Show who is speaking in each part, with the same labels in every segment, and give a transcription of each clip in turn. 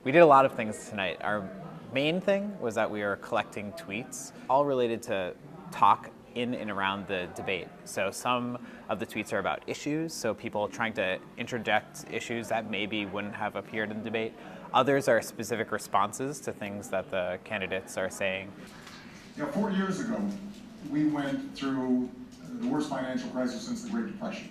Speaker 1: We did a lot of things tonight. Our main thing was that we were collecting tweets, all related to talk in and around the debate. So some of the tweets are about issues, so people trying to interject issues that maybe wouldn't have appeared in the debate. Others are specific responses to things that the candidates are saying.
Speaker 2: 4 years ago, we went through the worst financial crisis since the Great Depression.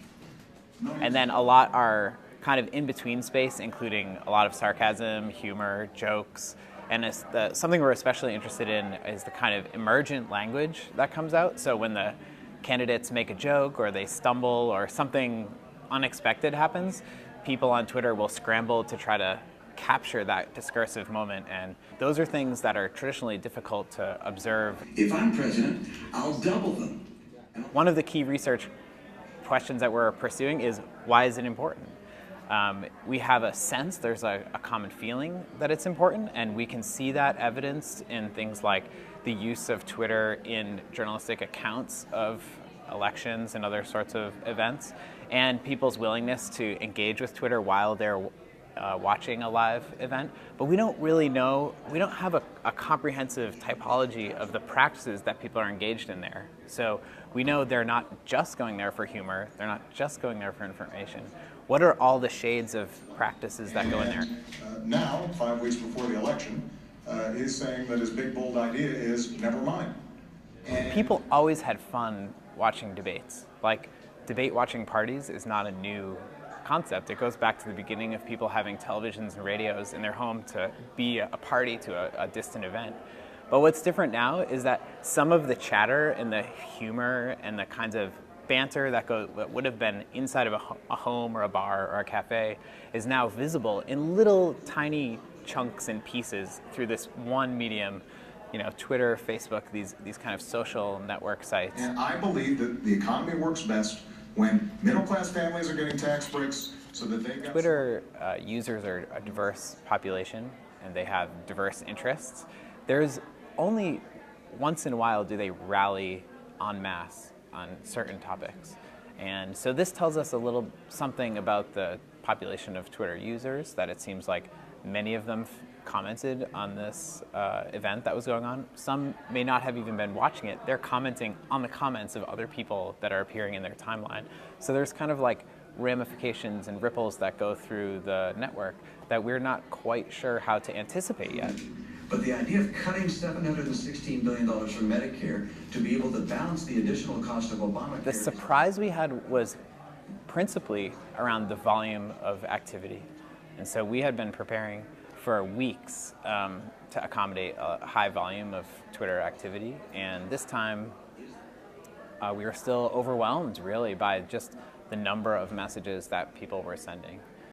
Speaker 1: And then a lot are kind of in-between space, including a lot of sarcasm, humor, jokes. And something we're especially interested in is the kind of emergent language that comes out. So when the candidates make a joke or they stumble or something unexpected happens, people on Twitter will scramble to try to capture that discursive moment. And those are things that are traditionally difficult to observe.
Speaker 3: If I'm president, I'll double them.
Speaker 1: One of the key research questions that we're pursuing is, why is it important? We have a sense, there's a common feeling that it's important, and we can see that evidenced in things like the use of Twitter in journalistic accounts of elections and other sorts of events, and people's willingness to engage with Twitter while they're watching a live event. But we don't really know, we don't have a comprehensive typology of the practices that people are engaged in there. So we know they're not just going there for humor, they're not just going there for information. What are all the shades of practices that go in there?
Speaker 2: Now, 5 weeks before the election, is saying that his big, bold idea is never mind.
Speaker 1: People always had fun watching debates. Like, debate watching parties is not a new concept. It goes back to the beginning of people having televisions and radios in their home to be a party to a distant event. But what's different now is that some of the chatter and the humor and the kinds of banter that would have been inside of a home or a bar or a cafe is now visible in little tiny chunks and pieces through this one medium, Twitter, Facebook, these kind of social network sites.
Speaker 2: And I believe that the economy works best when middle-class families are getting tax breaks so that they've got...
Speaker 1: Twitter users are a diverse population and they have diverse interests. There's only once in a while do they rally en masse on certain topics. And so this tells us a little something about the population of Twitter users, that it seems like many of them commented on this event that was going on. Some may not have even been watching it. They're commenting on the comments of other people that are appearing in their timeline. So there's kind of like ramifications and ripples that go through the network that we're not quite sure how to anticipate yet.
Speaker 3: But the idea of cutting $716 billion from Medicare to be able to balance the additional cost of Obamacare...
Speaker 1: The surprise we had was principally around the volume of activity. And so we had been preparing for weeks to accommodate a high volume of Twitter activity. And this time, we were still overwhelmed, really, by just the number of messages that people were sending.